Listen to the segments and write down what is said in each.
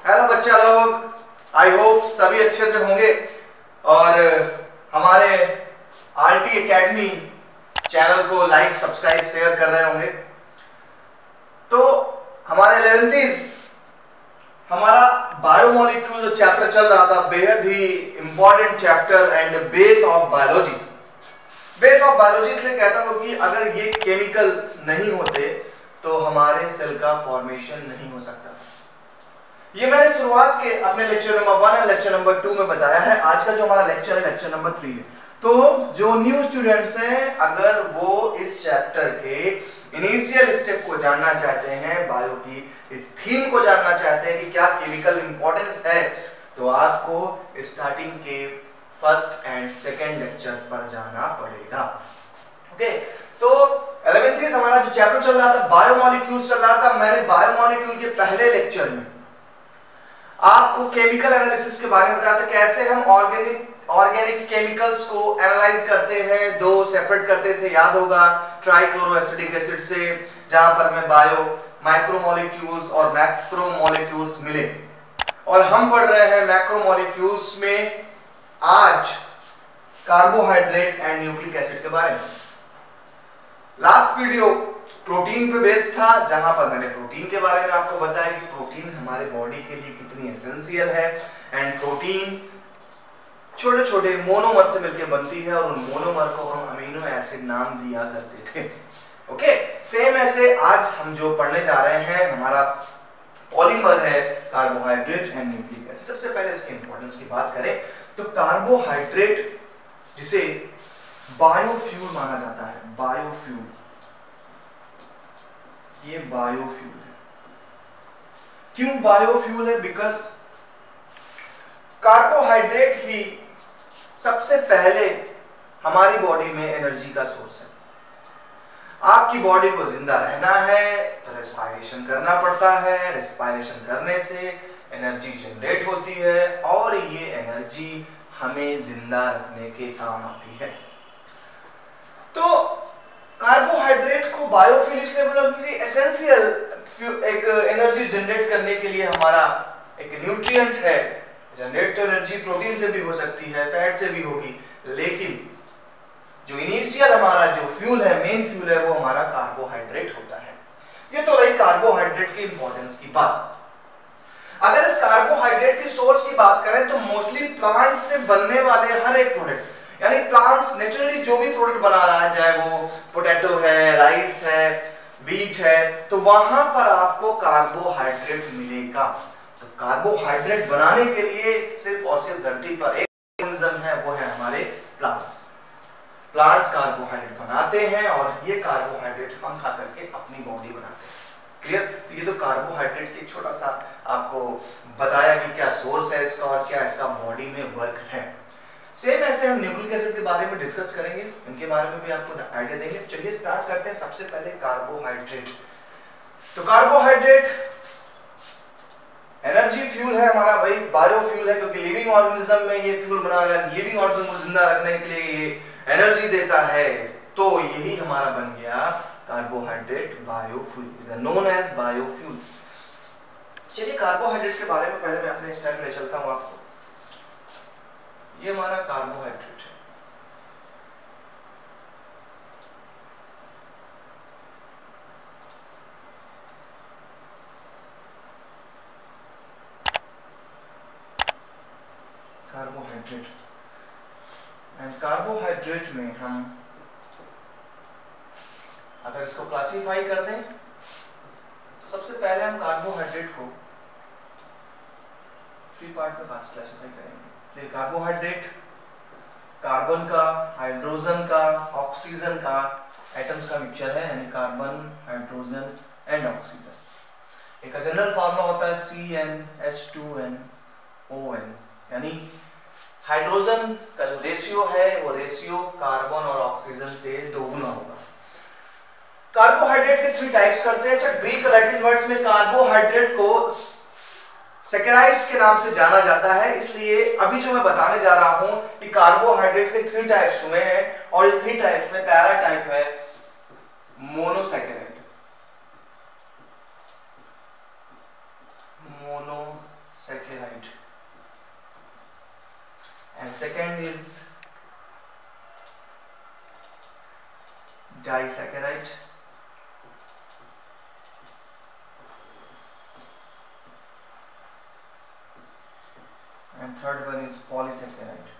Hello बच्चा लोग, I hope सभी अच्छे से होंगे और हमारे आरटी एकेडमी चैनल को लाइक सब्सक्राइब शेयर कर रहे होंगे। तो हमारे 11th हमारा बायोमोलिक्यूल जो चैप्टर चल रहा था, बेहद ही important chapter and base of biology. Base of biology इसलिए कहता हूं कि अगर ये केमिकल्स नहीं होते तो हमारे सेल का फॉर्मेशन नहीं हो सकता। ये मैंने शुरुआत के अपने लेक्चर नंबर 1 और लेक्चर नंबर 2 में बताया है। आज का जो हमारा लेक्चर है लेक्चर नंबर 3 है। तो जो न्यू स्टूडेंट्स हैं, अगर वो इस चैप्टर के इनिशियल स्टेप को जानना चाहते हैं, बायो की इस थीम को जानना चाहते हैं कि क्या केमिकल इंपॉर्टेंस है, तो आपको स्टार्टिंग के फर्स्ट एंड सेकेंड लेक्चर पर जाना पड़ेगा। ओके, तो 11th हमारा जो चैप्टर चल रहा था बायोमोलिक्यूल्स चल रहा था। मैंने बायोमोलिक्यूल के पहले लेक्चर में आपको केमिकल एनालिसिस के बारे में बताया था, कैसे हम ऑर्गेनिक केमिकल्स को एनालाइज करते हैं, दो सेपरेट करते थे, याद होगा, ट्राइक्लोरोएसिटिक एसिड से, जहां पर हमें बायो माइक्रोमोलिक्यूल्स और मैक्रोमोलिक्यूल्स मिले। और हम पढ़ रहे हैं मैक्रोमोलिक्यूल्स में आज कार्बोहाइड्रेट एंड न्यूक्लिक एसिड के बारे में। लास्ट वीडियो प्रोटीन पे बेस्ड था, जहां पर मैंने प्रोटीन के बारे में आपको बताया कि प्रोटीन हमारे बॉडी के लिए कितनी एसेंशियल है एंड प्रोटीन छोटे छोटे मोनोमर से मिलकर बनती है और उन मोनोमर को हम अमीनो एसिड नाम दिया करते थे। ओके, सेम ऐसे आज हम जो पढ़ने जा रहे हैं, हमारा पॉलीमर है कार्बोहाइड्रेट एंड न्यूक्लिक एसिड। सबसे पहले इसके इंपॉर्टेंस की बात करें तो कार्बोहाइड्रेट जिसे बायोफ्यूल माना जाता है, बायोफ्यूल, ये बायोफ्यूल है। क्यों बायोफ्यूल है? बिकॉज कार्बोहाइड्रेट ही सबसे पहले हमारी बॉडी में एनर्जी का सोर्स है। आपकी बॉडी को जिंदा रहना है तो रेस्पिरेशन करना पड़ता है, रेस्पिरेशन करने से एनर्जी जनरेट होती है और ये एनर्जी हमें जिंदा रखने के काम आती है। तो कार्बोहाइड्रेट को बायोफ्यूल इसलिए बोला क्योंकि एसेंशियल एक एनर्जी जनरेट करने के लिए हमारा एक न्यूट्रिएंट है। जनरेट तो एनर्जी प्रोटीन से भी हो सकती है, फैट से भी होगी, लेकिन जो इनिशियल हमारा जो फ्यूल है, मेन फ्यूल है, वो हमारा कार्बोहाइड्रेट होता है। ये तो रही कार्बोहाइड्रेट की इंपॉर्टेंस की बात। अगर इस कार्बोहाइड्रेट की सोर्स की बात करें तो मोस्टली प्लांट से बनने वाले हर एक प्रोडक्ट, यानी प्लांट्स नेचुरली जो भी प्रोडक्ट बना रहा है, चाहे वो पोटैटो है, राइस है, व्हीट है, तो वहां पर आपको कार्बोहाइड्रेट मिलेगा। तो कार्बोहाइड्रेट बनाने के लिए सिर्फ और सिर्फ धरती पर एक ऑर्गेनिज्म है, वो है हमारे प्लांट्स। प्लांट्स कार्बोहाइड्रेट बनाते हैं और ये कार्बोहाइड्रेट हम खा करके अपनी बॉडी बनाते हैं। क्लियर? तो ये तो कार्बोहाइड्रेट की छोटा सा आपको बताया कि क्या सोर्स है इसका और क्या इसका बॉडी में वर्क है। सेम ऐसे हम न्यूक्लिक एसिड के बारे में डिस्कस करेंगे, इनके बारे में भी आपको आइडिया देंगे। चलिए स्टार्ट करते हैं। सबसे पहले कार्बोहाइड्रेट। तो कार्बोहाइड्रेट एनर्जी फ्यूल है हमारा, भाई बायोफ्यूल है, क्योंकि लिविंग ऑर्गेनिज्म में ये फ्यूल बना रहा है, लिविंग ऑर्गेनिज्म को जिंदा रखने के लिए ये एनर्जी देता है। तो यही हमारा बन गया carbohydrate, biofuel, is known as biofuel. चलिए कार्बोहाइड्रेट के बारे में पहले मैं अपने स्टाइल में चलता हूं आपको। ये हमारा कार्बोहाइड्रेट है। कार्बोहाइड्रेट एंड कार्बोहाइड्रेट में हम अगर इसको क्लासिफाई कर दें तो सबसे पहले हम कार्बोहाइड्रेट को 3 पार्ट में क्लासिफाई करेंगे। कार्बोहाइड्रेट कार्बन का, हाइड्रोजन का, ऑक्सीजन का एटम्स का मिक्सचर है, यानी कार्बन, हाइड्रोजन एंड ऑक्सीजन। एक जनरल फार्मूला होता है CnH2nOn, यानी हाइड्रोजन का जो रेशियो है वो रेशियो कार्बन और ऑक्सीजन से दोगुना होगा। कार्बोहाइड्रेट के 3 टाइप्स करते हैं। अच्छा, ग्रीक लैटिन वर्ड्स में कार्बोहाइड्रेट को सैकराइड्स के नाम से जाना जाता है, इसलिए अभी जो मैं बताने जा रहा हूं कि कार्बोहाइड्रेट के 3 टाइप्स हुए हैं और ये 3 टाइप्स में पहला टाइप है monosaccharide. second is disaccharide, and third one is polysaccharide.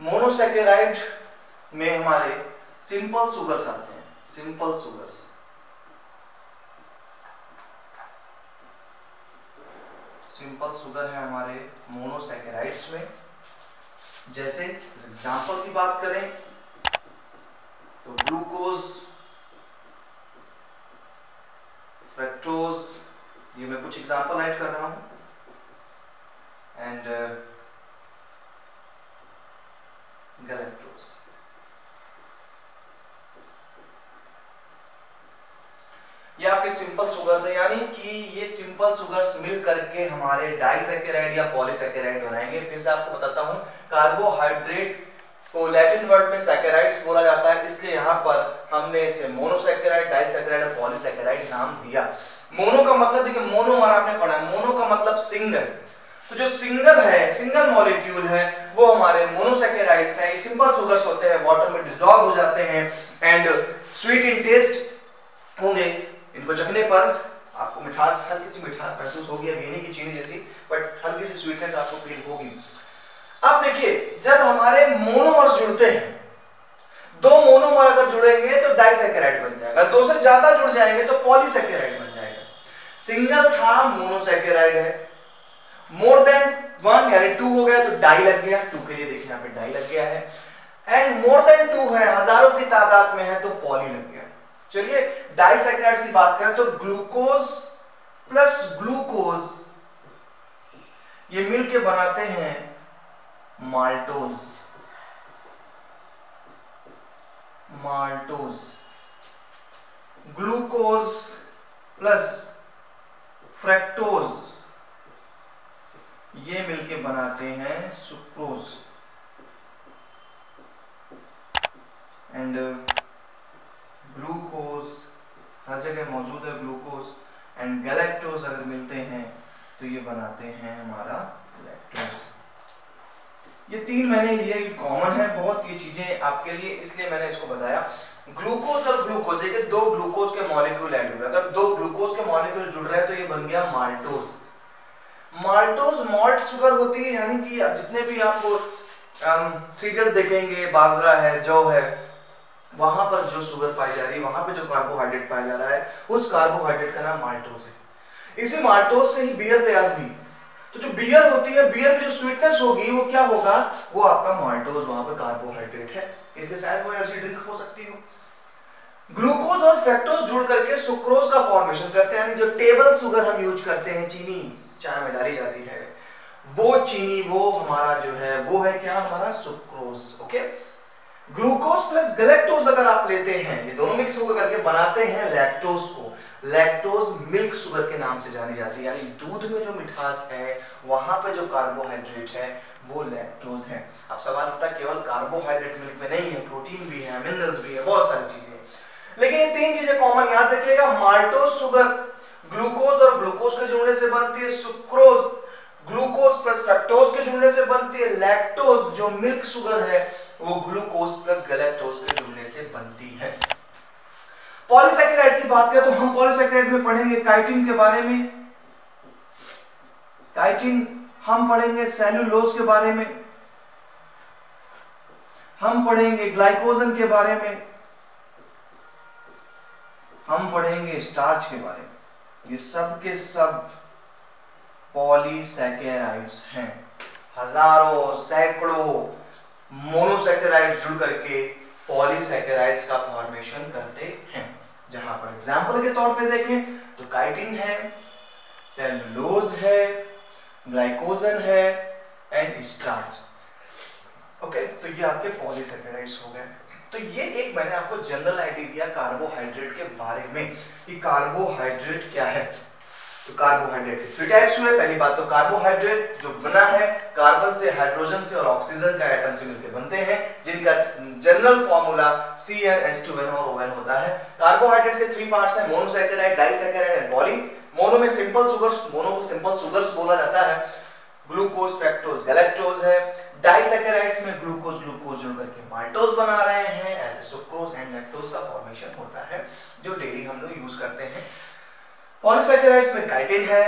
Monosaccharide में हमारे सिंपल सुगर्स आते हैं, सिंपल सुगर्स। सिंपल सुगर है हमारे मोनोसैकेराइड्स में। जैसे एग्जांपल की बात करें तो ग्लूकोज, फ्रक्टोज, ये मैं कुछ एग्जांपल ऐड कर रहा हूं, एंड गैलेक्टोज। ये आपके सिंपल सुगर्स है, यानी कि ये सिंपल सुगर्स मिल करके हमारे डाइसैकेराइड या पॉलीसैकेराइड बनाएंगे। फिर से आपको बताता हूं, कार्बोहाइड्रेट को लैटिन वर्ड में सैकेराइड्स बोला जाता है, इसलिए यहाँ पर हमने इसे मोनोसैकेराइड, डाइसैकेराइड और पॉलीसैकेराइड नाम दिया। मोनो का मतलब देखिए, मोनो हमारा आपने पढ़ा, मोनो का मतलब सिंगल। तो जो सिंगल है, सिंगल मॉलिक्यूल है, वो हमारे मोनोसैकेराइड्स हैं। ये सिंपल सुगर्स होते हैं, वाटर में डिसॉल्व हो जाते हैं एंड स्वीट इन टेस्ट होंगे। इनको चखने पर आपको मिठास, हल्की सी मिठास महसूस होगी, अब ये नहीं कि चीनी जैसी, बट हल्की सी स्वीटनेस आपको फील होगी। अब देखिए, जब हमारे मोनोमर्स जुड़ते हैं, दो मोनोमर अगर जुड़ेंगे तो डाइसैकेराइड बन जाएगा, दो से ज्यादा जुड़ जाएंगे तो पॉलीसैकेराइड बन जाएगा। सिंगल था मोनोसैकेराइड है, मोर देन वन यानी टू हो गया तो डाई लग गया, टू के लिए देखिए यहाँ पे डाई लग गया है, एंड मोर देन टू है, हजारों की तादाद में है तो पॉली लग गया। चलिए डाइसैकेराइड की बात करें तो ग्लूकोज प्लस ग्लूकोज ये मिलके बनाते हैं maltose. Maltose, glucose plus fructose ये मिलके बनाते हैं सुक्रोज, एंड ग्लूकोज हर जगह मौजूद है ग्लूकोज, एंड गैलेक्टोज अगर मिलते हैं तो ये बनाते हैं हमारा लैक्टोज। ये तीन मैंने लिए, कॉमन है बहुत ये चीजें आपके लिए, इसलिए मैंने इसको बताया। ग्लूकोज और ग्लूकोज, देखिए दो ग्लूकोज के मॉलिक्यूल ऐड हुए, अगर दो ग्लूकोज के मॉलिक्यूल जुड़ रहे हैं तो ये बन गया माल्टोज। माल्टोज मॉल्ट शुगर होती है, यानी कि जितने भी आपको सीरियल्स देखेंगे, बाजरा है, जौ है, वहां पर जो शुगर पाई जा रही है, वहां पे जो कार्बोहाइड्रेट पाया जा रहा है, उस कार्बोहाइड्रेट का नाम माल्टोज है। इसी माल्टोज से ही बियर तैयार हुई। तो जो बियर होती है, बियर में जो स्वीटनेस होगी वो क्या होगा, वो आपका माल्टोज, वहां पे कार्बोहाइड्रेट है, इसलिए शायद वो एनर्जी ड्रिंक हो सकती हो। ग्लूकोज और फ्रक्टोज जुड़ करके सुक्रोज का फॉर्मेशन करते हैं, यानी जो टेबल शुगर हम यूज करते हैं, चीनी चाय में डाली जाती है, वो चीनी, वो हमारा जो है वो है क्या, हमारा sucrose. Okay, glucose plus galactose अगर आप लेते हैं, ये दोनों मिक्स होकर करके बनाते हैं लैक्टोज को। लैक्टोज मिल्क शुगर के नाम से जानी जाती है, यानी दूध में जो मिठास है, वहां पे जो कार्बोहाइड्रेट है वो लैक्टोज है। अब सवाल उठता है केवल कार्बोहाइड्रेट मिल्क में नहीं है, प्रोटीन भी है, मिनरल्स भी है, बहुत सारी चीजें, लेकिन ये तीन चीजें कॉमन याद रखिएगा। माल्टोज शुगर ग्लूकोज और ग्लूकोज के जुड़ने से बनती है, सुक्रोज ग्लूकोज प्लस फ्रक्टोज के जुड़ने से बनती है, लैक्टोज जो मिल्क शुगर है वो ग्लूकोज प्लस गैलेक्टोज के जुड़ने से बनती है। पॉलीसैकेराइड की बात करें तो हम पॉलीसैकेराइड में पढ़ेंगे काइटिन के बारे में, काइटिन हम पढ़ेंगे सेलुलोज के बारे में, हम पढ़ेंगे ग्लाइकोजन के बारे में, हम पढ़ेंगे स्टार्च के बारे में। ये सब के सब पॉलीसैकेराइड्स हैं। हजारों सैकड़ों मोनोसैकेराइड जुड़ करके पॉलीसैकेराइड्स का फॉर्मेशन करते हैं। जहां पर एग्जांपल के तौर पे देखें तो काइटिन है, सेलुलोज है, ग्लाइकोजन है एंड स्टार्च। ओके, तो ये आपके पॉलीसैकेराइड्स हो गए। तो ये एक मैंने आपको जनरल आइडिया दिया कार्बोहाइड्रेट के बारे में कि कार्बोहाइड्रेट क्या है। तो कार्बोहाइड्रेट के 3 टाइप्स हुए। पहली बात तो कार्बोहाइड्रेट जो बना है कार्बन से, हाइड्रोजन से और ऑक्सीजन का एटम से मिलकर बनते हैं, जिनका जनरल फॉर्मूला CnH2n और ON होता है। कार्बोहाइड्रेट के 3 पार्ट्स हैं, monosaccharide, disaccharide and poly. Mono में सिंपल सुगर्स, मोनो को सिंपल सुगर्स बोला जाता है, ग्लूकोज, फ्रक्टोज, गैलेक्टोज है। डाइसैकेराइड्स में ग्लूकोज ग्लूकोज जुड़ करके माल्टोज बना रहे हैं, ऐसे सुक्रोज एंड लैक्टोज का फॉर्मेशन होता है जो डेली हम लोग यूज करते हैं। पॉलीसैकेराइड्स में काइटिन है,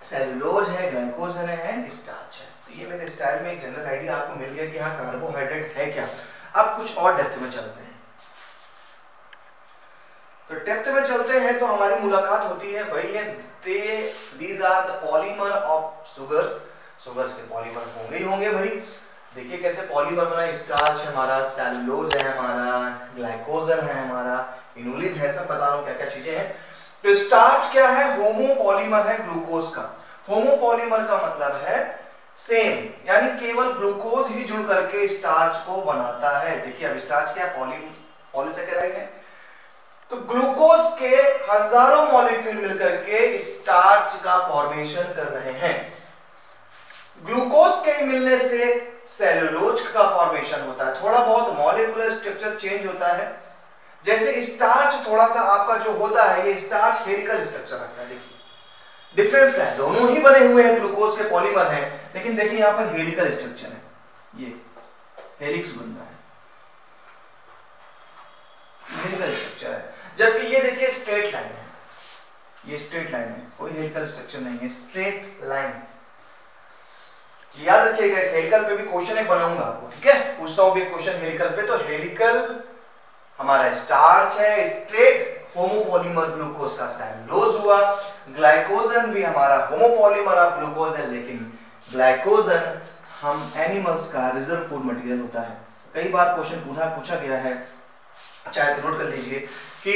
सेलुलोज है, ग्लाइकोजन है एंड स्टार्च है। तो ये मेरे स्टाइल में एक जनरल आइडिया आपको मिल गया कि हाँ कार्बोहाइड्रेट है क्या। अब कुछ और डेप्थ में चलते हैं। तो डेप्थ में चलते हैं तो हमारी मुलाकात होती है, वही है these are the polymer of sugars। Sugars के पॉलीमर होंगे ही होंगे भाई। देखिए कैसे पॉलीमर बना, स्टार्च है हमारा, सेलुलोज है हमारा, ग्लाइकोजन है हमारा, इनुलिन है, सब बता रहा हूं क्या क्या चीजें हैं। तो स्टार्च क्या है, होमोपॉलीमर है ग्लूकोज का। होमोपॉलीमर का मतलब है सेम, यानी केवल ग्लूकोज ही जुड़ करके स्टार्च को बनाता है। देखिए अब स्टार्च क्या, पॉलीसैकेराइड है, तो ग्लूकोज के हजारों मॉलिक्यूल मिलकर के स्टार्च का फॉर्मेशन कर रहे हैं। ग्लूकोज के मिलने से सेलुलोज का फॉर्मेशन होता है, थोड़ा बहुत मॉलिक्यूलर स्ट्रक्चर चेंज होता है। जैसे स्टार्च थोड़ा सा आपका जो होता है, ये स्टार्च हेलिकल स्ट्रक्चर रखता है। देखिए डिफरेंस क्या है, दोनों ही बने हुए हैं, ग्लूकोज के पॉलीमर हैं, लेकिन देखिए यहां पर हेलिकल स्ट्रक्चर है, ये हेलिक्स बन रहा है, हेलिकल स्ट्रक्चर है। जबकि ये देखिए स्ट्रेट लाइन है, ये स्ट्रेट लाइन है, कोई हेलिकल स्ट्रक्चर नहीं है, स्ट्रेट लाइन। याद रखिएगा, इस हेलिकल पे भी क्वेश्चन एक बनाऊंगा आपको, ठीक है, पूछता हूं भी क्वेश्चन हेलिकल पे। तो हेलिकल हमारा स्टार्च है, स्ट्रेट होमोपॉलीमर ग्लूकोज का सेलुलोज हुआ। ग्लाइकोजन भी हमारा होमोपॉलीमर ऑफ ग्लूकोज है, लेकिन ग्लाइकोजन हम एनिमल्स का रिजर्व फूड मटेरियल होता है। कई बार क्वेश्चन पूछा गया है, चाहे तो नोट कर लीजिए कि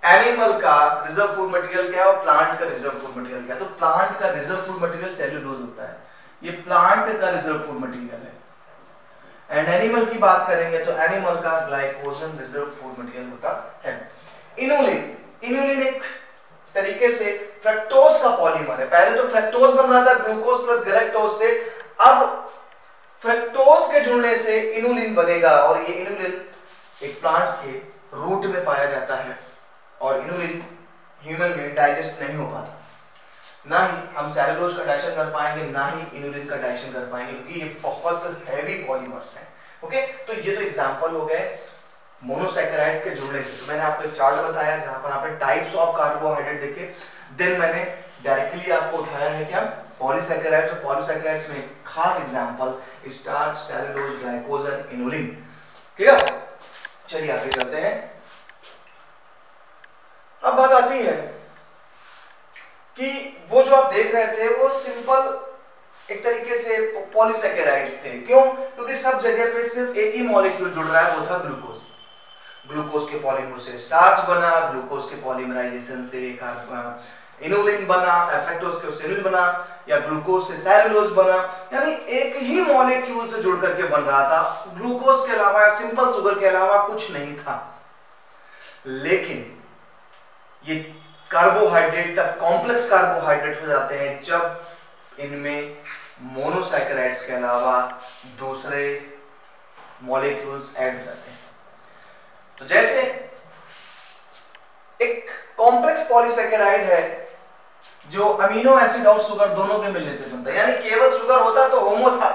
एनिमल का रिजर्व फूड मटेरियल क्या है और प्लांट का रिजर्व फूड मटेरियल क्या है। तो प्लांट का रिजर्व फूड मटेरियल सेलुलोज होता है, ये प्लांट का रिजर्व फूड मटेरियल है। एंड एनिमल की बात करेंगे तो एनिमल का ग्लाइकोजन रिजर्व फूड मटेरियल होता है। इनुलिन, इनुलिन एक तरीके से फ्रक्टोज का पॉलीमर है। पहले तो फ्रक्टोज बन रहा था ग्लूकोज प्लस गैलेक्टोज से, अब फ्रक्टोज के जुड़ने से इनुलिन बनेगा, और ये इनुलिन एक प्लांट्स के रूट में पाया जाता है, और इनुलिन ह्यूमन में डाइजेस्ट नहीं हो पाता। ना ही हम सेलुलोज का डाइजेशन कर पाएंगे, ना ही इनुलिन का डाइजेशन कर पाएंगे, क्योंकि ये बहुत हैवी पॉलीमर्स हैं। ओके, तो ये तो एग्जांपल हो गए मोनोसैकेराइड्स के जुड़ने से। तो मैंने आपको एक चार्ट बताया जहां पर आपने टाइप्स ऑफ कार्बोहाइड्रेट देखे, देन मैंने डायरेक्टली आपको उठाया है क्या, पॉलीसैकेराइड्स। और पॉलीसैकेराइड्स में खास example starch, cellulose, glycogen, inulin. Clear? चलिए आगे चलते हैं। अब बात आती है कि वो जो आप देख रहे थे वो सिंपल एक तरीके से पॉलीसैकेराइड्स थे। क्यों? क्योंकि सब जगह पे सिर्फ एक ही मॉलिक्यूल जुड़ रहा है, वो था ग्लूकोज। ग्लूकोज के पॉलीमर से स्टार्च बना, ग्लूकोज के पॉलीमराइजेशन से इनुलिन बना, फ्रक्टोज के सेलुलोज बना, या ग्लूकोज से सेलुलोज बना, यानी एक ही मॉलिक्यूल से जुड़ करके बन रहा था। ग्लूकोज के अलावा या सिंपल शुगर के अलावा कुछ नहीं था। लेकिन ये कार्बोहाइड्रेट तब कॉम्प्लेक्स कार्बोहाइड्रेट हो जाते हैं जब इनमें मोनोसैकेराइड्स के अलावा दूसरे मॉलिक्यूल्स ऐड हो जाते हैं। तो जैसे एक कॉम्प्लेक्स पॉलीसैकेराइड है जो अमीनो एसिड और शुगर दोनों के मिलने से बनता है, यानी केवल शुगर होता तो होमो था,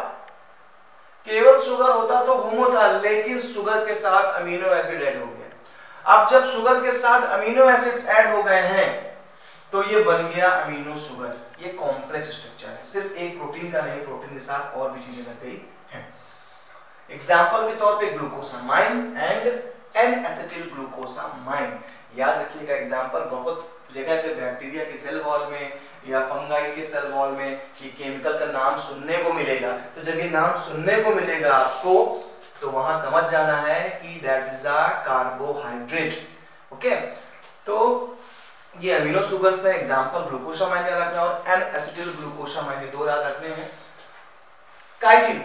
केवल शुगर होता तो होमो था, लेकिन शुगर के साथ अमीनो एसिड ऐड हो गया। अब जब शुगर के साथ अमीनो एसिड्स ऐड हो गए हैं तो ये बन गया अमीनो शुगर। ये कॉम्प्लेक्स स्ट्रक्चर है, सिर्फ एक प्रोटीन का नहीं, प्रोटीन के साथ और भी चीजें लग गई हैं। एग्जांपल के तौर पे glucosamine and N acetyl glucosamine. याद रखिएगा, एग्जांपल बहुत जगह पे बैक्टीरिया के सेल वॉल में या फंगाई के सेल वॉल में ये केमिकल का नाम सुनने को मिलेगा। तो जब ये नाम सुनने को मिलेगा आपको, तो वहां समझ जाना है कि that is a carbohydrate. Okay, तो ये अमीनो शुगर्स है। एग्जांपल ग्लूकोसामाइन याद रखना और एन एसिटिल ग्लूकोसामाइन, ये दो याद रखने हैं। काइटिन,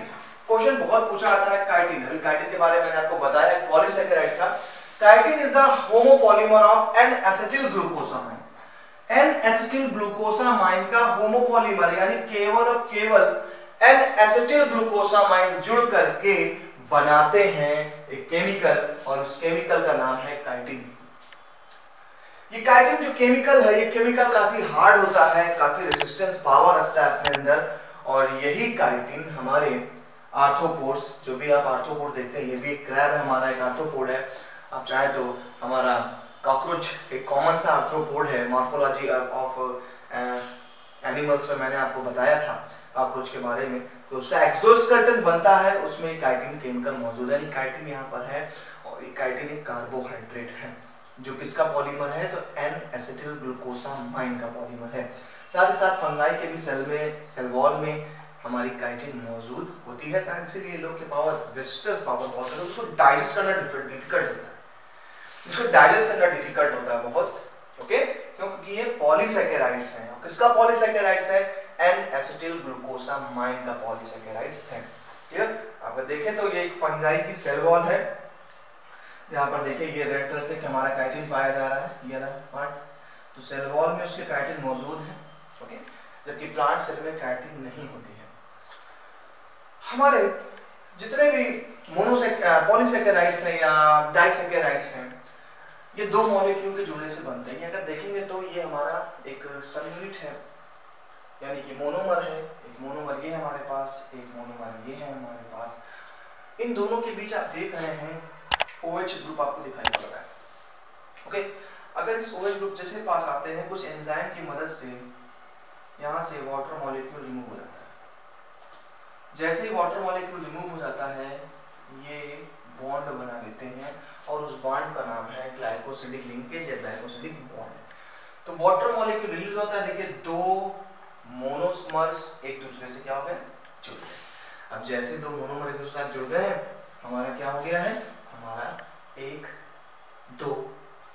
क्वेश्चन बहुत पूछा जाता है काइटिन। अभी काइटिन के बारे में मैंने आपको बताया, पॉलीसैकेराइड था। Chitin is the homopolymer of N acetyl glucosamine. N acetyl glucosamine का होमोपॉलीमर, यानी केवल और केवल एन एसिटिल ग्लूकोसामाइन जुड़ करके बनाते हैं एक केमिकल, और उस केमिकल का नाम है काइटिन। ये काइटिन जो केमिकल है, ये केमिकल काफी हार्ड होता है, काफी रेजिस्टेंस पावर रखता है अपने अंदर, और यही काइटिन हमारे आर्थ्रोपोड्स, जो भी आप आर्थ्रोपोड देखते हैं, ये भी एक क्रैब है हमारा, एक आर्थ्रोपोड है। आप चाहे तो हमारा कॉकरोच एक कॉमन सा आर्थ्रोपोड है। मॉर्फोलॉजी ऑफ एनिमल्स में मैंने आपको बताया था कॉकरोच के बारे में, तो उसका एक्सोस्केलेटन बनता है, उसमें काइटिन केमिकल मौजूद है। काइटिन यहाँ पर है, और ये काइटिन एक कार्बोहाइड्रेट है जो किसका पॉलीमर है, तो एन एसिटिल ग्लूकोसामाइन का पॉलीमर है। साथ ही साथ फंगाई के भी सेल में, सेल वॉल में हमारी काइटिन मौजूद होती है। शायद इसीलिए लोग के पावर, रेजिस्टेंस पावर बहुत है, उसको डाइजेस्ट करना डिफिकल्ट होता है, इसको डाइजेस्ट करना डिफिकल्ट होता है बहुत, ओके, क्योंकि ये पॉलीसैकेराइड्स हैं। और किसका पॉलीसैकेराइड्स है, एन एसिटिल ग्लूकोसामाइन का पॉलीसैकेराइड्स है। क्लियर? अगर देखें तो ये एक फंजाई की सेल वॉल है, यहाँ पर देखिए ये रेड कलर से हमारा काइटिन पाया जा रहा है, ये रहा पार्ट, तो सेल वॉल में उसके काइटिन मौजूद है, ओके, जबकि प्लांट सेल में काइटिन नहीं होती है। हमारे जितने भी पॉलीसैकेराइड्स हैं या डाइसैकेराइड्स हैं, ये दो मॉलिक्यूल के जुड़ने से बनते हैं। अगर देखेंगे तो ये हमारा एक सब यूनिट है, यानी कि मोनोमर है, एक मोनोमर ये हमारे पास, एक मोनोमर ये है हमारे पास। इन दोनों के बीच आप देख रहे हैं OH ग्रुप आपको दिखाई पड़ रहा है, ओके। अगर इस OH ग्रुप जैसे पास आते हैं, कुछ एंजाइम की मदद से यहाँ से वाटर मॉलिक्यूल रिमूव हो जाता है। जैसे ही वाटर मॉलिक्यूल रिमूव हो जाता है, ये बॉन्ड बना लेते हैं, और उस बॉन्ड का नाम है ग्लाइकोसिडिक लिंकेज या ग्लाइकोसिडिक बॉन्ड। तो वाटर मॉलिक्यूल रिलीज होता है, देखिए दो मोनोमर्स एक दूसरे से क्या हो गए, जुड़ गए। अब जैसे दो मोनोमर एक दूसरे से जुड़ गए, हमारा क्या हो गया है, हमारा एक दो,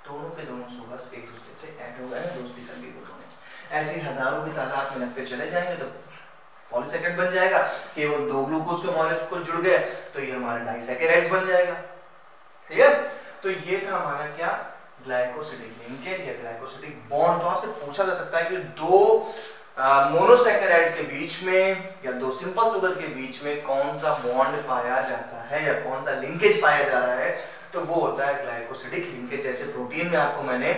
दोनों के दोनों सुगर्स एक दूसरे से ऐड हो गए हैं, दोस्ती कर ली दोनों ने। ऐसे हजारों की तादाद में लगते चले जाएंगे तो पॉलीसैकेराइड बन जाएगा। केवल दो ग्लूकोज के मॉलिक्यूल जुड़ गए तो ये हमारा डाइसैकेराइड्स बन जाएगा, ठीक है। तो ये था हमारा क्या, ग्लाइकोसिडिक लिंकेज या ग्लाइकोसिडिक बॉन्ड। तो आपसे पूछा जा सकता है कि दो मोनोसैकेराइड के बीच में या दो सिंपल शुगर के बीच में कौन सा बॉन्ड पाया जाता है या कौन सा लिंकेज पाया जा रहा है, तो वो होता है ग्लाइकोसिडिक लिंकेज। जैसे प्रोटीन में आपको मैंने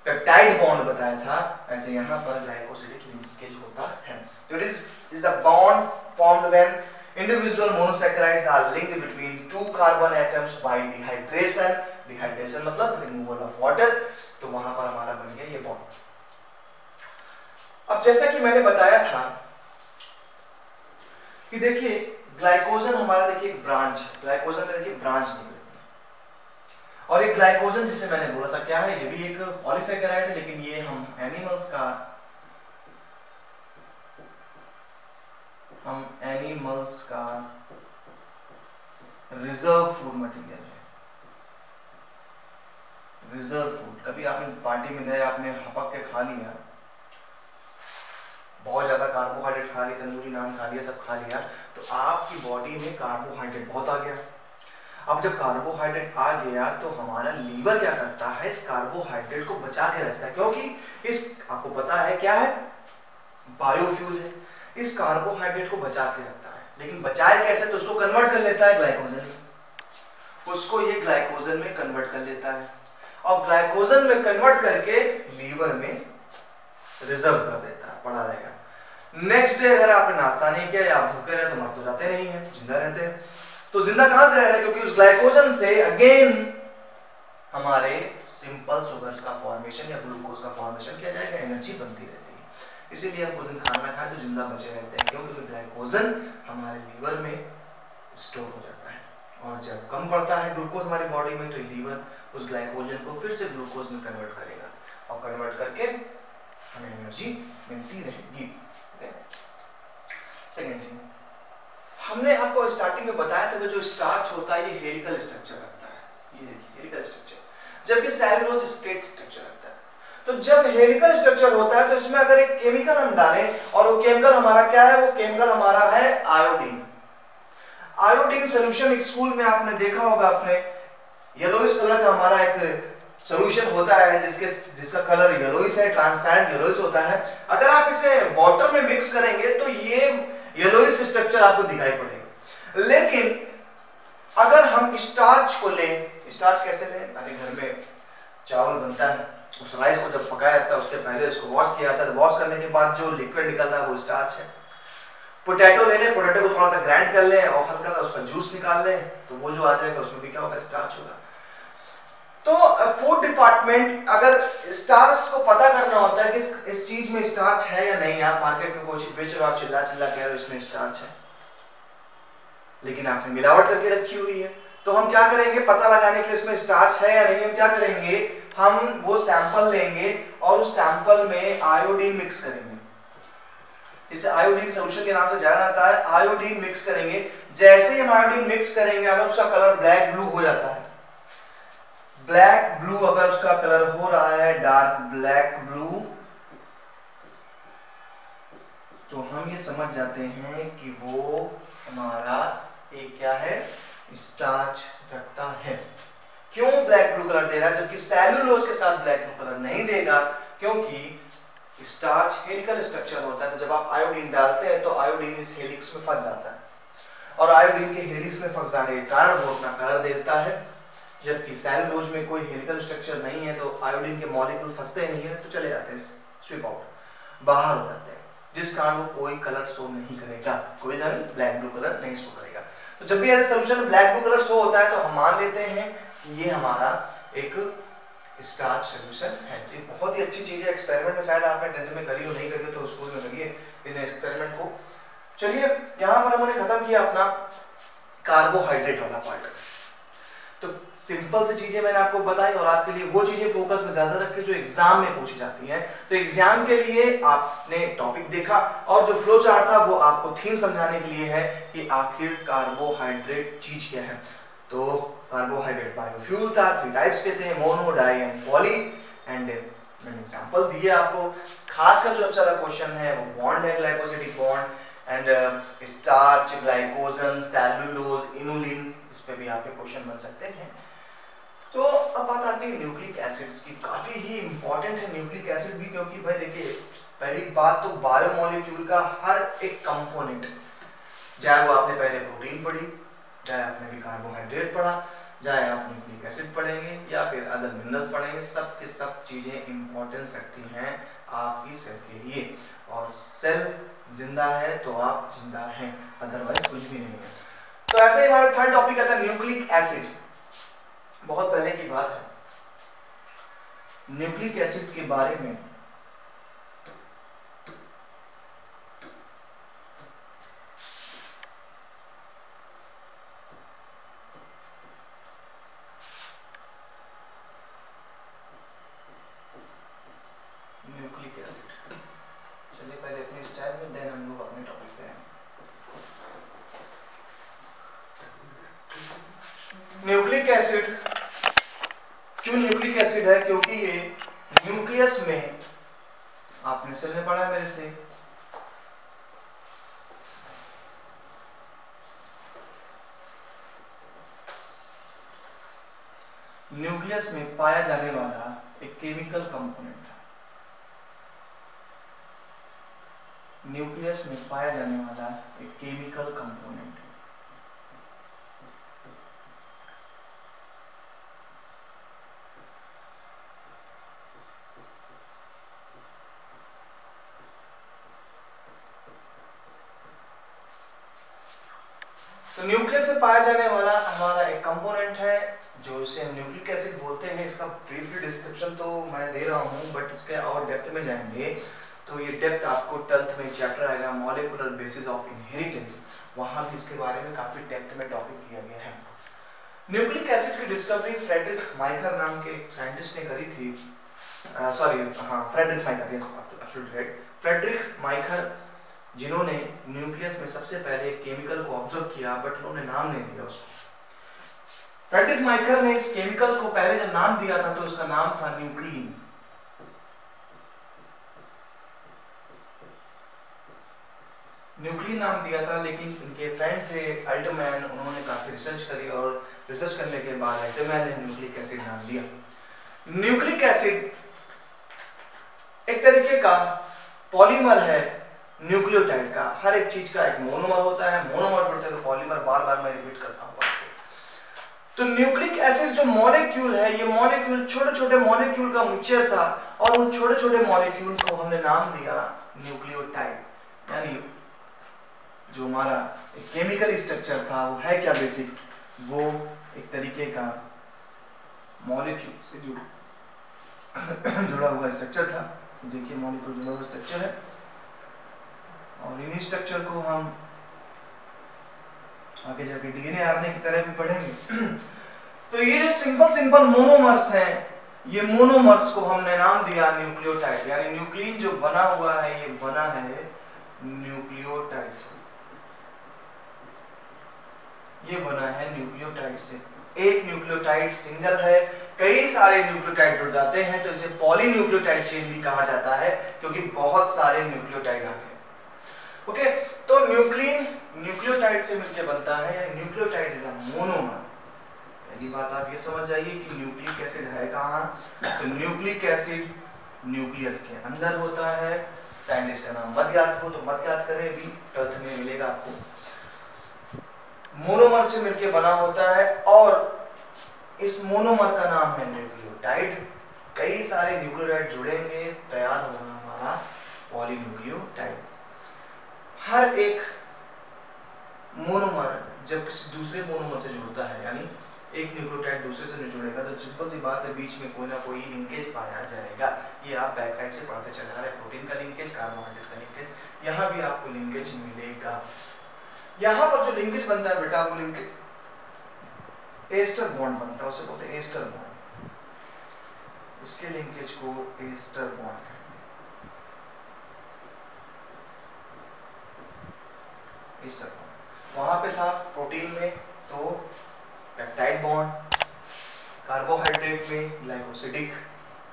पेप्टाइड बॉन्ड बताया था, ऐसे यहाँ पर ग्लाइकोसिडिक लिंकेज होता है। तो it is the bond formed when individual monosaccharides are linked between two carbon atoms by dehydration। Dehydration मतलब रिमूवल ऑफ वाटर, तो वहां पर हमारा बन गया ये बॉन्ड। अब जैसा कि मैंने बताया था कि देखिए ग्लाइकोजन हमारा, देखिए एक ब्रांच है, ग्लाइकोजन में देखिए ब्रांच निकले, और ये ग्लाइकोजन जिसे मैंने बोला था क्या है, ये भी एक पॉलीसैकेराइड है, लेकिन ये हम एनिमल्स का रिजर्व फूड मटेरियल है, रिजर्व फूड। कभी आपने पार्टी में गए, आपने हपक के खा लिया, बहुत ज्यादा कार्बोहाइड्रेट खा लिया, तंदूरी नान खा लिया, सब खा लिया, तो आपकी बॉडी में कार्बोहाइड्रेट बहुत आ गया। अब जब कार्बोहाइड्रेट आ गया तो हमारा लीवर क्या करता है, इस कार्बोहाइड्रेट को बचा के रखता है, क्योंकि इस आपको पता है क्या है, बायोफ्यूल है, इस कार्बोहाइड्रेट को बचा के रखता है। लेकिन बचाए कैसे, तो उसको कन्वर्ट कर लेता है ग्लाइकोजन में, उसको ये ग्लाइकोजन में कन्वर्ट कर लेता है, और ग्लाइकोजन में कन्वर्ट करके लीवर में रिजर्व कर देता है, पड़ा रहेगा। नेक्स्ट डे अगर आपने नाश्ता नहीं किया या आप भूखे रहे तो मर तो जाते नहीं है, जिंदा रहते हैं। तो जिंदा कहां से रह रहे हैं, क्योंकि उस ग्लाइकोजन से अगेन हमारे सिंपल शुगर्स का फॉर्मेशन या ग्लूकोज का फॉर्मेशन किया जाएगा, एनर्जी बनती रहती है। इसीलिए हम कुछ दिन खाना खाएं तो जिंदा बचे रहते हैं, क्योंकि ग्लाइकोजन हमारे लीवर में स्टोर हो जाता है, और जब कम पड़ता है ग्लूकोज हमारी बॉडी में, तो लीवर उस ग्लाइकोजन को फिर से ग्लूकोज में कन्वर्ट करेगा, और कन्वर्ट करके हमें एनर्जी मिलती रहेगी। सेकेंड थिंग, हमने आपको स्टार्टिंग में बताया था कि जो स्टार्च होता है ये हेलिकल स्ट्रक्चर रखता है, ये देखिए हेलिकल स्ट्रक्चर, जबकि सेलुलोज स्ट्रेट स्ट्रक्चर रखता है। तो जब हेलिकल स्ट्रक्चर होता है तो इसमें अगर एक केमिकल हम डालें, और वो केमिकल हमारा क्या है, वो केमिकल हमारा है आयोडीन। आयोडीन सोल्यूशन एक स्कूल में आपने देखा होगा, अपने येलोइश कलर का हमारा एक सोल्यूशन होता है जिसका कलर येलोइश है, ट्रांसपेरेंट येलोइश होता है, अगर आप इसे वाटर में मिक्स करेंगे तो ये येलोइश स्ट्रक्चर आपको दिखाई पड़ेगा। लेकिन अगर हम स्टार्च को लें, स्टार्च कैसे लें? अरे घर में चावल बनता है, उस राइस को जब पकाया जाता है उसके पहले उसको वॉश किया जाता है, वॉश करने के बाद जो लिक्विड निकल रहा है वो स्टार्च है। पोटैटो ले लें, पोटैटो को थोड़ा सा ग्राइंड कर लें और हल्का सा उसका जूस निकाल लें, तो वो जो आ जाएगा उसमें भी क्या होगा? स्टार्च होगा। तो फूड डिपार्टमेंट अगर स्टार्च को पता करना होता है कि इस चीज में स्टार्च है या नहीं, आप मार्केट में कोई चीज बेच रहे हो, आप चिल्ला चिल्ला कह रहे हो इसमें स्टार्च है, लेकिन आपने मिलावट करके रखी हुई है, तो हम क्या करेंगे पता लगाने के लिए इसमें स्टार्च है या नहीं? हम क्या करेंगे, हम वो सैंपल लेंगे और उस सैंपल में आयोडीन मिक्स करेंगे। इसे आयोडीन सॉल्यूशन के नाम से जाना जाता है। आयोडीन मिक्स करेंगे, जैसे ही हम आयोडीन मिक्स करेंगे अगर उसका कलर ब्लैक ब्लू हो जाता है, ब्लैक ब्लू अगर उसका कलर हो रहा है डार्क ब्लैक ब्लू, तो हम ये समझ जाते हैं कि वो हमारा एक क्या है? स्टार्च रखता है। क्यों ब्लैक ब्लू कलर दे रहा है जबकि सेलुलोज के साथ ब्लैक ब्लू कलर नहीं देगा? क्योंकि स्टार्च हेलिकल स्ट्रक्चर होता है, तो जब आप आयोडीन डालते हैं तो आयोडीन इस हेलिक्स में फंस जाता है और आयोडीन के हेलिक्स में फंस जाने के कारण वो अपना कलर देता है, जबकि सेलुलोज में कोई हेलिकल स्ट्रक्चर नहीं है तो आयोडीन के मॉलिक्यूल फंसते नहीं है, तो चले जाते हैं स्विप आउट, बाहर हो जाते हैं, जिस कारण वो कोई कलर शो नहीं करेगा, कोई ब्लैक ब्लू कलर नहीं शो करेगा। तो जब भी ऐसा solution black blue colour show होता है तो हम मान लेते हैं कि ये हमारा एक स्टार्च सोल्यूशन है। तो ये बहुत ही अच्छी चीज है, एक्सपेरिमेंट में शायद आपने 10th में करी हो, नहीं करी हो तो स्कूल में करिए इन एक्सपेरिमेंट को। चलिए यहाँ पर हमने खत्म किया अपना कार्बोहाइड्रेट वाला पार्ट। तो सिंपल सी चीजें मैंने आपको बताई और आपके लिए वो चीजें फोकस में ज्यादा रखें जो एग्जाम में पूछी जाती हैं। तो एग्जाम के लिए आपने टॉपिक देखा और जो फ्लो चार्ट था वो आपको थीम समझाने के लिए है कि आखिर कार्बोहाइड्रेट चीज क्या है। तो कार्बोहाइड्रेट बायोफ्यूल था, 3 टाइप्स के थे, mono, di and poly, and मैंने एग्जांपल दिए आपको। खासकर जो सबसे ज्यादा क्वेश्चन है वो बॉन्ड है, glycosidic bond and starch, glycogen, cellulose, inulin, इस पे भी आपके क्वेश्चन बन सकते हैं। तो अब बात आती है न्यूक्लिक एसिड्स की। काफी ही इंपॉर्टेंट है न्यूक्लिक एसिड भी, क्योंकि भाई देखिए पहली बात तो बायोमोलिक्यूल का हर एक कंपोनेंट, चाहे वो आपने पहले प्रोटीन पढ़ी, चाहे आपने भी कार्बोहाइड्रेट पढ़ा, चाहे आप न्यूक्लिक एसिड पढ़ेंगे या फिर अदर मिनरल्स पढ़ेंगे, सब के सब चीजें इंपॉर्टेंस रखती हैं आपकी सेल के लिए। और सेल जिंदा है तो आप जिंदा हैं, अदरवाइज कुछ भी नहीं है। तो ऐसे ही हमारा थर्ड टॉपिक आता है न्यूक्लिक एसिड। बहुत पहले की बात है, न्यूक्लिक एसिड के बारे में न्यूक्लिक एसिड, चलिए पहले अपने स्टाइल में, देन हम लोग अपने टॉपिक पे हैं। न्यूक्लिक एसिड क्यों न्यूक्लिक एसिड है? क्योंकि ये न्यूक्लियस में, आपने सेल में पढ़ा मेरे से, न्यूक्लियस में पाया जाने वाला एक केमिकल कंपोनेंट है। न्यूक्लियस में पाया जाने वाला एक केमिकल कंपोनेंट है। तो न्यूक्लियस से पाया जाने वाला हमारा एक कंपोनेंट है जो इसे हम न्यूक्लिक एसिड बोलते हैं। इसका ब्रीफली डिस्क्रिप्शन तो मैं दे रहा हूँ, बट इसके और डेप्थ में जाएंगे तो ये डेप्थ आपको 12th में चैप्टर आएगा मॉलिक्यूलर बेसिस ऑफ इनहेरिटेंस, वहां भी इसके बारे में काफी डेप्थ में टॉपिक किया गया है। न्यूक्लिक एसिड की डिस्कवरी फ्रेडरिक माइकर नाम के एक साइंटिस्ट ने करी थी। Friedrich Miescher, yes absolutely right, Friedrich Miescher, जिन्होंने न्यूक्लियस में सबसे पहले केमिकल को ऑब्जर्व किया, बट उन्होंने नाम नहीं दिया उसको। फ्रेडरिक माइकर ने इस केमिकल को पहले जब नाम दिया था तो उसका नाम था न्यूक्लिन। न्यूक्लिन नाम दिया था, लेकिन उनके फ्रेंड थे अल्टमैन, उन्होंने काफी रिसर्च करी और रिसर्च करने के बाद अल्टमैन ने न्यूक्लिक एसिड नाम दिया। न्यूक्लिक एसिड एक तरीके का पॉलीमर है न्यूक्लियोटाइड का। हर एक चीज का एक मोनोमर होता है, मोनोमर होते हैं तो पॉलीमर। बार बार मैं रिपीट करता हूँ आपको। तो न्यूक्लिक एसिड जो मॉलिक्यूल है, ये मॉलिक्यूल छोटे छोटे मॉलिक्यूल का मिक्सचर था और उन छोटे छोटे मॉलिक्यूल को हमने नाम दिया न्यूक्लियोटाइड। यानी जो हमारा केमिकल स्ट्रक्चर था वो है क्या, बेसिक वो एक तरीके का मॉलिक्यूल से जुड़ा हुआ स्ट्रक्चर था। देखिए मॉलिक्यूल जुड़ा हुआ स्ट्रक्चर है और इन्हीं स्ट्रक्चर को हम आगे जाके डीएनए आरएनए की तरह भी पढ़ेंगे। तो ये जो सिंपल मोनोमर्स हैं, ये मोनोमर्स को हमने नाम दिया न्यूक्लियोटाइड। यानी न्यूक्लियन जो बना हुआ है ये बना है न्यूक्लियोटाइड से। ये बना है न्यूक्लियोटाइड से। एक न्यूक्लियोटाइड सिंगल है, कई सारे न्यूक्लियोटाइड जुड़ जाते हैं तो इसे पॉलीन्यूक्लियोटाइड चेन भी कहा जाता है क्योंकि बहुत सारे न्यूक्लियोटाइड आते हैं। ओके, तो न्यूक्लियन न्यूक्लियोटाइड से मिलकर बनता है, न्यूक्लियोटाइड इज अ मोनोमर। पहली बात आप ये समझ जाइए कि न्यूक्लिक एसिड है कहाँ। तो न्यूक्लिक एसिड न्यूक्लियस के अंदर होता है। साइंटिस्ट का नाम मत याद हो तो मत याद करें, अभी 12th में मिलेगा आपको। मोनोमर से मिलकर बना होता है और इस मोनोमर का नाम है न्यूक्लियोटाइड। कई सारे न्यूक्लियोटाइड जुड़ेंगे, तैयार होगा हमारा पॉलीन्यूक्लियोटाइड। हर एक मोनोमर जब किसी दूसरे मोनोमर से जुड़ता है, यानी एक न्यूक्लियोटाइड दूसरे से नहीं जुड़ेगा तो सिंपल सी बात है, बीच में कोई ना कोई लिंकेज पाया जाएगा। ये आप बैक साइड से पढ़ते चले आ रहे हैं, प्रोटीन का लिंकेज, कार्बोहाइड्रेट का लिंकेज, यहाँ भी आपको लिंकेज मिलेगा। यहाँ पर जो लिंकेज बनता है बेटा, वो लिंकेज एस्टर बॉन्ड बनता है, उसे बोलते हैं एस्टर बॉन्ड। इसके लिंकेज को एस्टर बॉन्ड, एस्टर बॉन्ड। वहां पे था प्रोटीन में तो पेप्टाइड बॉन्ड, कार्बोहाइड्रेट में ग्लाइकोसिडिक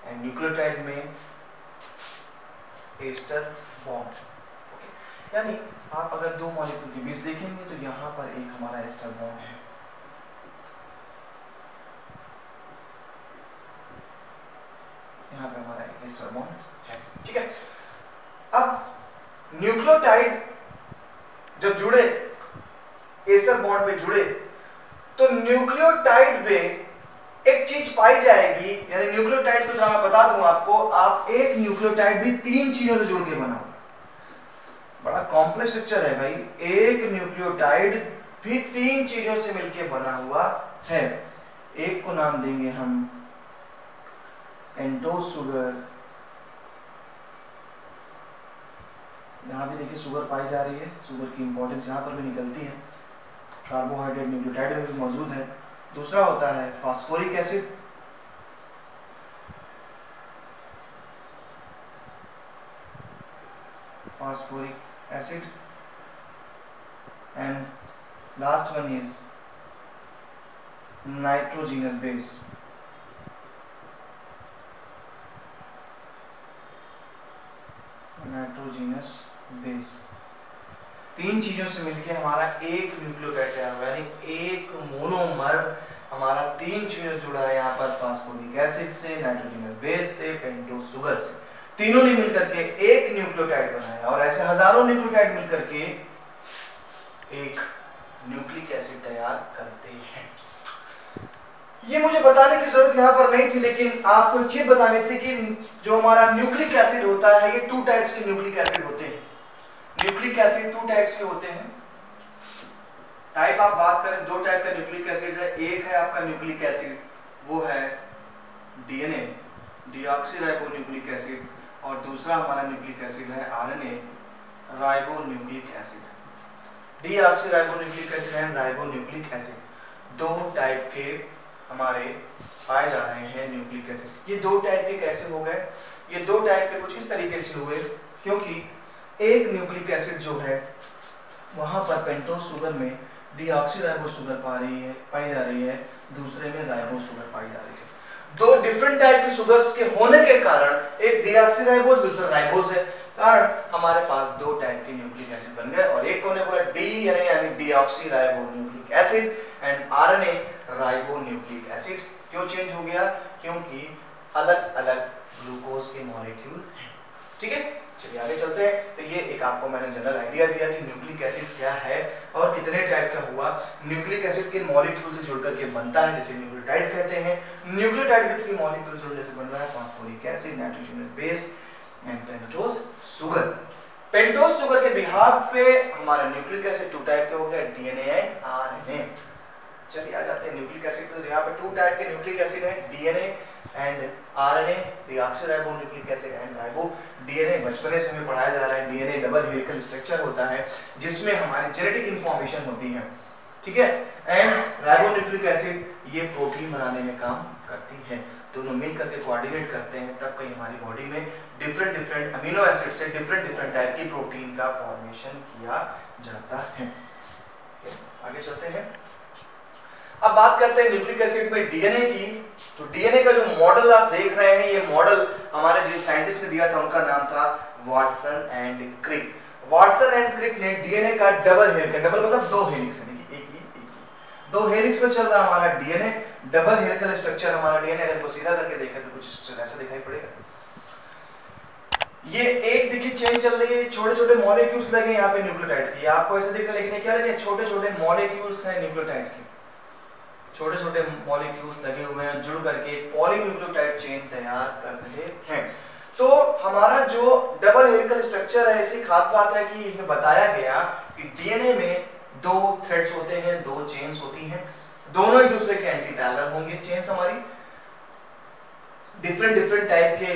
एंड न्यूक्लियोटाइड में एस्टर बॉन्ड। यानी आप अगर दो मॉलिक्यूल के बीच देखेंगे तो यहाँ पर एक हमारा एस्टर बॉन्ड है, यहाँ पे हमारा एक एस्टर बॉन्ड है। ठीक है, अब न्यूक्लियोटाइड जब जुड़े, एस्टर बॉन्ड पे जुड़े, तो न्यूक्लियोटाइड पे एक चीज पाई जाएगी। यानी न्यूक्लियोटाइड को जरा मैं बता दूं आपको, आप एक न्यूक्लियोटाइड भी 3 चीजों से जुड़ के बना, बड़ा कॉम्प्लेक्स स्ट्रक्चर है भाई। एक न्यूक्लियोटाइड भी 3 चीजों से मिलकर बना हुआ है। एक को नाम देंगे हम पेंटोज शुगर, यहाँ भी देखिए शुगर पाई जा रही है, शुगर की इंपॉर्टेंस यहाँ पर भी निकलती है। कार्बोहाइड्रेट न्यूक्लियोटाइड में भी मौजूद है। दूसरा होता है phosphoric acid, phosphoric acid, and last one is nitrogenous base। Nitrogenous base. 3 चीजों से मिलकर हमारा एक न्यूक्लियोटाइड तैयार हुआ, यानी एक मोनोमर हमारा 3 चीजों से जुड़ा है। यहाँ पर फास्फोरिक एसिड से, नाइट्रोजीनस बेस से, पेंटोज शुगर से, तीनों ने मिलकर के एक न्यूक्लियोटाइड बनाया। और ऐसे हजारों न्यूक्लियोटाइड मिलकर के एक न्यूक्लिक एसिड तैयार करते हैं। ये मुझे बताने की जरूरत यहाँ पर नहीं थी, लेकिन आपको एक चीज बतानी थी कि जो हमारा न्यूक्लिक एसिड होता है, ये 2 टाइप्स के न्यूक्लिक एसिड होते हैं। न्यूक्लिक एसिड 2 टाइप्स के होते हैं। टाइप आप बात करें, 2 टाइप का न्यूक्लिक एसिड है। एक है आपका न्यूक्लिक एसिड, वो है डीएनए, डीऑक्सीराइबोन्यूक्लिक एसिड, और दूसरा हमारा न्यूक्लिक एसिड है RNA, ribonucleic acid. Deoxyribonucleic acid and ribonucleic acid 2 type के हमारे पाए जा रहे हैं न्यूक्लिक एसिड। ये 2 टाइप के कैसे हो गए? ये 2 टाइप के कुछ इस तरीके से हुए क्योंकि एक न्यूक्लिक एसिड जो है वहां पर पेंटोज शुगर में डीऑक्सीराइबो शुगर पाई जा रही है, दूसरे में राइबो शुगर पाई जा रही है। 2 डिफरेंट टाइप की शुगर्स के होने के कारण, एक डीऑक्सीराइबोज दूसरा राइबोज है, कारण हमारे पास 2 टाइप के न्यूक्लिक एसिड बन गए। और एक को ने बोला डी यानी deoxyribonucleic acid and RNA ribonucleic acid. क्यों चेंज हो गया? क्योंकि अलग अलग ग्लूकोज के मॉलिक्यूल हैं। ठीक है, चलिए आगे चलते हैं। तो ये एक आपको मैंने जनरल आइडिया दिया कि न्यूक्लिक एसिड क्या है और कितने टाइप का हुआ। न्यूक्लिक एसिड किन मॉलिक्यूल से जुड़कर के बनता है, जैसे न्यूक्लियोटाइड कहते हैं। न्यूक्लियोटाइड विद की मॉलिक्यूल जुड़ने से बन रहा है phosphoric acid, nitrogenous base and pentose sugar. Pentose sugar के बिहाफ पे हमारा न्यूक्लिक एसिड 2 टाइप के हो गया, डीएनए एंड आरएनए। चलिए आ जाते हैं न्यूक्लिक एसिड। तो यहाँ पे 2 टाइप के न्यूक्लिक एसिड है, DNA and RNA, deoxyribonucleic acid and ribo DNA. बचपन से हमें पढ़ाया जा रहा है डीएनए डबल हेलिकल स्ट्रक्चर होता है जिसमें हमारी जेनेटिक इंफॉर्मेशन होती है। ठीक है, एंड राइबोन्यूक्लिक एसिड ये प्रोटीन बनाने में काम करती है। दोनों मिल करके कोऑर्डिनेट करते हैं, तब कहीं हमारी बॉडी में डिफरेंट अमीनो एसिड से डिफरेंट टाइप की प्रोटीन का फॉर्मेशन किया जाता है। आगे चलते हैं। अब बात करते हैं न्यूक्लिक एसिड में डीएनए की। तो डीएनए का जो मॉडल आप देख रहे हैं, ये मॉडल हमारे जिस साइंटिस्ट ने दिया था उनका नाम था Watson and Crick. Watson and Crick ने डीएनए का डबल हेलिक्स, डबल मतलब 2 हेलिक्स, देखिए एक ही 2 हेलिक्स में चल रहा हमारा डीएनए, डबल हेलिकल स्ट्रक्चर हमारा डीएनए। अगर को सीधा करके देखें तो कुछ स्ट्रक्चर ऐसा दिखाई पड़ेगा। ये एक देखिए चेन चल रही है, छोटे छोटे मॉलिक्यूल्स लगे यहाँ पे न्यूक्लियोटाइड की, आपको ऐसे दिख रहा है, लेकिन क्या लगे, छोटे छोटे मॉलिक्यूल्स हैं न्यूक्लियोटाइड के, छोटे छोटे मॉलिक्यूल्स लगे हुए हैं, जुड़ करके पॉलीन्यूक्लियोटाइड चेन तैयार कर रहे हैं। तो हमारा जो डबल हेलिकल स्ट्रक्चर है, इसी खास बात है कि इसमें बताया गया कि डीएनए में 2 थ्रेड्स होते हैं, 2 चेन्स होती हैं, दोनों एक दूसरे के एंटी पैरेलल होंगे। चेन्स हमारी डिफरेंट टाइप के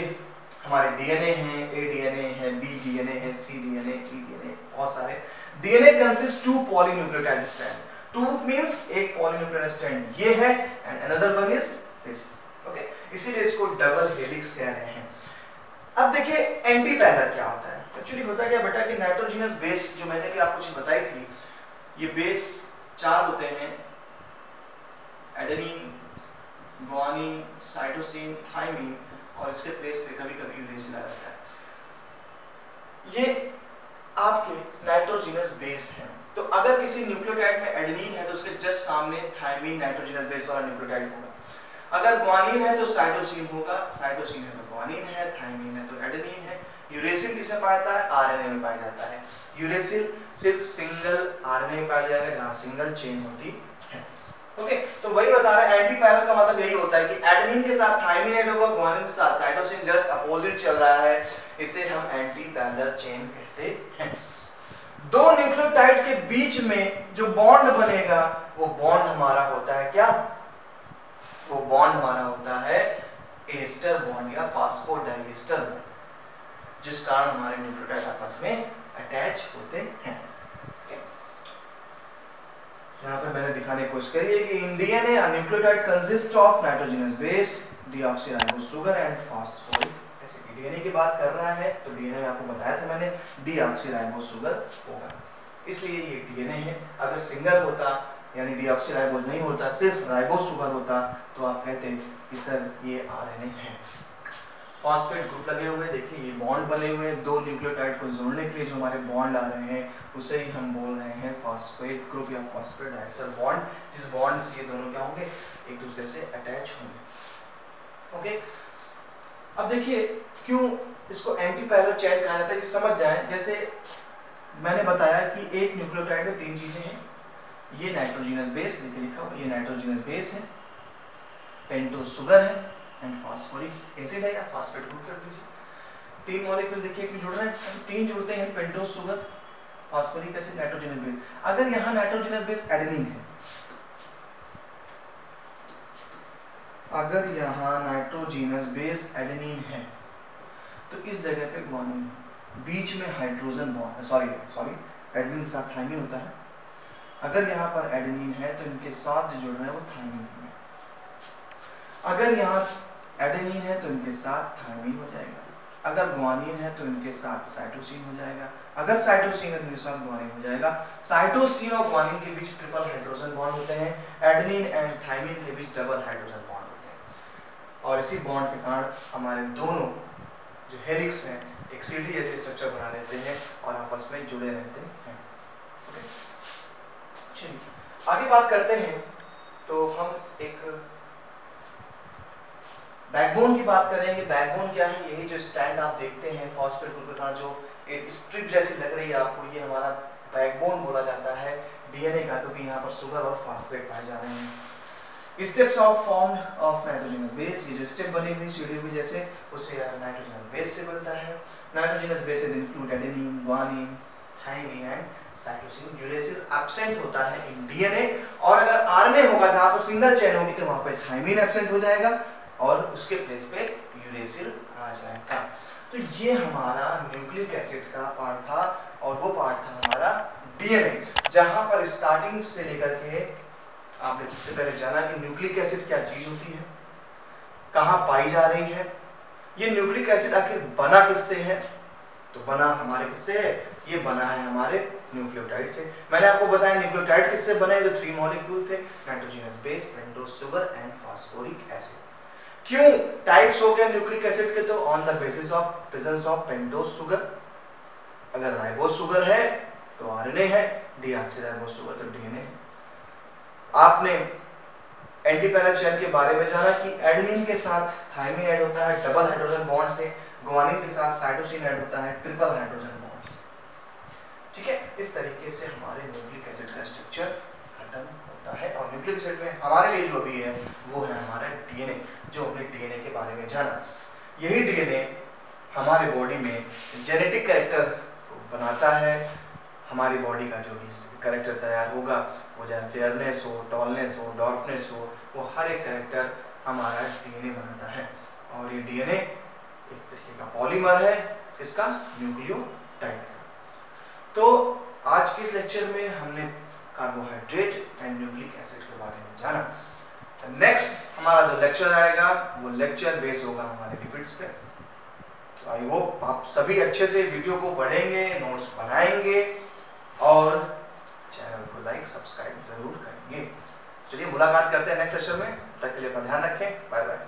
हमारे डीएनए हैं, ए डीएनए है, बी डीएनए है, सी डीएनए, ई डीएनए, बहुत सारे। DNA consist 2 polynucleotide strand. 2 means एक पॉलीन्यूक्लियोटाइड स्ट्रैंड ये है and another one is this. Okay, इसीलिए इसको डबल हेलिक्स कह रहे हैं। अब देखिए एंटी पैरेलल क्या होता है। एक्चुअली होता क्या बेटा कि नाइट्रोजनस बेस जो मैंने भी आपको चीज बताई थी, ये बेस 4 होते हैं, एडेनिन, गुआनिन, साइटोसिन, थाइमिन, और इसके प्लेस पे कभी कभी यूरेसिल आ जाता है। ये आपके नाइट्रोजनस बेस हैं। तो अगर किसी न्यूक्लियोटाइड में एडेनिन है तो उसके जस्ट सामने थाइमिन नाइट्रोजनस बेस वाला न्यूक्लियोटाइड होगा। अगर गुआनिन है तो साइटोसिन होगा, साइटोसिन है तो गुआनिन है, थाइमिन है तो एडेनिन है। यूरेसिल किसमें पाया जाता है? आरएनए में पाया जाता है। यूरेसिल सिर्फ सिंगल आरएनए में पाया जाएगा जहां सिंगल चेन होती है। ओके, तो वही बता रहा है एंटी पैरेलल का मतलब यही होता है कि एडेनिन के साथ थाइमिन ऐड होगा, गुआनिन के साथ साइटोसिन जस्ट अपोजिट चल रहा है, इसे हम एंटी पैरेलल चेन कहते हैं। 2 न्यूक्लियोटाइड के बीच में जो बॉन्ड बनेगा वो बॉन्ड हमारा होता है क्या? वो बॉन्ड हमारा होता है एस्टर बॉन्ड या फास्फोडाइएस्टर बॉन्ड, जिस कारण हमारे न्यूक्लियोटाइड आपस में अटैच होते हैं। यहाँ पर मैंने दिखाने की कोशिश करी है कि in DNA a nucleotide consist of nitrogenous base, deoxyribose sugar and phosphoric acid. DNA की बात कर रहा है तो डीएनए में आपको बताया था मैंने डीऑक्सीराइबोस शुगर होगा, इसलिए ये डीएनए है। अगर सिंगल होता यानी डीऑक्सीराइबोस नहीं होता, सिर्फ राइबोस शुगर होता, तो आप कहते कि सर ये आरएनए है। फॉस्फेट ग्रुप लगे हुए हैं, देखिए ये बॉन्ड बने हुए हैं 2 न्यूक्लियोटाइड को जोड़ने के लिए जो हमारे बॉन्ड आ रहे हैं उसे ही हम बोल रहे हैं फॉस्फेट ग्रुप या फॉस्फेडाइएस्टर बॉन्ड, जिस बॉन्ड से ये दोनों क्या होंगे, एक दूसरे से अटैच होंगे। ओके, अब देखिए क्यों इसको एंटी पैरेलल चेन कहा जाता है, समझ जाएं। जैसे मैंने बताया कि एक न्यूक्लियोटाइड में 3 चीजें हैं, ये नाइट्रोजनस बेस लिखा हुआ, ये नाइट्रोजनस बेस है, पेंटोज शुगर है एंड फास्फोरिक एसिड है या फास्फेट ग्रुप कर दीजिए। 3 मॉलिक्यूल देखिए क्यों जुड़ रहे हैं, 3 जुड़ते हैं, pentose sugar, phosphoric acid, nitrogenous base. अगर यहाँ नाइट्रोजनस बेस एडेनिन है, अगर यहाँ नाइट्रोजनस बेस एडेनिन है तो इस जगह पे गुआनिन, बीच में हाइड्रोजन बॉन्ड, सॉरी एडेनिन के साथ थाइमिन होता है। अगर यहाँ पर एडेनिन है तो इनके साथ जो जुड़ रहे हैं वो थाइमिन है। अगर यहाँ एडेनिन है तो इनके साथ थाइमिन हो जाएगा, अगर गुआनिन है तो इनके साथ साइटोसिन हो जाएगा, अगर साइटोसिन है तो इनके साथ गुआनिन हो जाएगा। साइटोसिन और गुआनिन के बीच ट्रिपल हाइड्रोजन बॉन्ड होते हैं, एडेनिन एंड थाइमिन के बीच डबल हाइड्रोजन बॉन्ड होते हैं, और इसी बॉन्ड के कारण हमारे दोनों जो हेलिक्स हैं एक सीढ़ी जैसे स्ट्रक्चर बना देते हैं और आपस में जुड़े रहते हैं। ओके, चलिए आगे बात करते हैं। तो हम एक बैकबोन की बात करेंगे। बैकबोन क्या है? यही जो स्टैंड आप देखते हैं फॉस्फेट ग्रुप के साथ जो एक स्ट्रिप जैसी लग रही है आपको, ये हमारा बैकबोन बोला जाता है डीएनए का, क्योंकि यहाँ पर शुगर और फॉस्फेट पाए जा रहे हैं। Steps of form of nitrogenous base, ये जो स्टेप बनी हुई सीढ़ी की जैसे, उससे नाइट्रोजनस बेस से बनता है। Nitrogenous bases include adenine, guanine, thymine and cytosine. Uracil absent होता है इन डीएनए, और अगर आरएनए होगा जहां पर सिंगल चेन होगी तो वहां पे थाइमिन एब्सेंट हो जाएगा और उसके प्लेस पे यूरेसिल आ जाएगा। तो ये हमारा न्यूक्लिक एसिड का पार्ट था, और वो पार्ट था हमारा डीएनए, जहां पर स्टार्टिंग से लेकर के आपने सबसे पहले जाना कि न्यूक्लिक एसिड क्या चीज होती है, कहां पाई जा रही है, ये न्यूक्लिक एसिड आखिर बना किससे है। तो बना हमारे किससे है? ये बना है हमारे न्यूक्लियोटाइड से। मैंने आपको बताया न्यूक्लियोटाइड किससे बने, जो 3 मॉलिक्यूल थे, nitrogenous base, pentose sugar and phosphoric acid. क्यों टाइप्स हो गए न्यूक्लिक एसिड के? तो on the basis of presence of pentose sugar, अगर राइबोज शुगर है तो आरएनए है, डीऑक्सीराइबोज शुगर तो डीएनए है। आपने एंटीपैरल चेन के बारे में जाना कि एडेनिन के साथ थाइमिन ऐड होता है डबल हाइड्रोजन बॉन्ड से, ग्वानिन के साथ साइटोसिन ऐड होता है ट्रिपल हाइड्रोजन बॉन्ड से। ठीक है, इस तरीके से हमारे न्यूक्लिक एसिड का स्ट्रक्चर खत्म होता है। और न्यूक्लिक एसिड में हमारे लिए जो अभी है वो है हमारा डीएनए, जो हमने डीएनए के बारे में जाना। यही डीएनए हमारे बॉडी में जेनेटिक कैरेक्टर बनाता है। हमारी बॉडी का जो भी कैरेक्टर तैयार होगा, वो चाहे फेयरनेस हो, टॉलनेस हो, डॉर्फनेस हो, वो हर एक कैरेक्टर हमारा डीएनए बनाता है। और ये डीएनए एक तरीके का पॉलीमर है, इसका न्यूक्लियोटाइड का। तो आज के इस लेक्चर में हमने कार्बोहाइड्रेट एंड न्यूक्लिक एसिड के बारे में जाना। नेक्स्ट हमारा जो लेक्चर आएगा वो लेक्चर बेस होगा हमारे लिपिड्स पे। तो आई होप आप सभी अच्छे से वीडियो को पढ़ेंगे, नोट्स बनाएंगे और चैनल को लाइक सब्सक्राइब जरूर करेंगे। चलिए मुलाकात करते हैं नेक्स्ट सेशन में, तब तक के लिए अपना ध्यान रखें। Bye bye.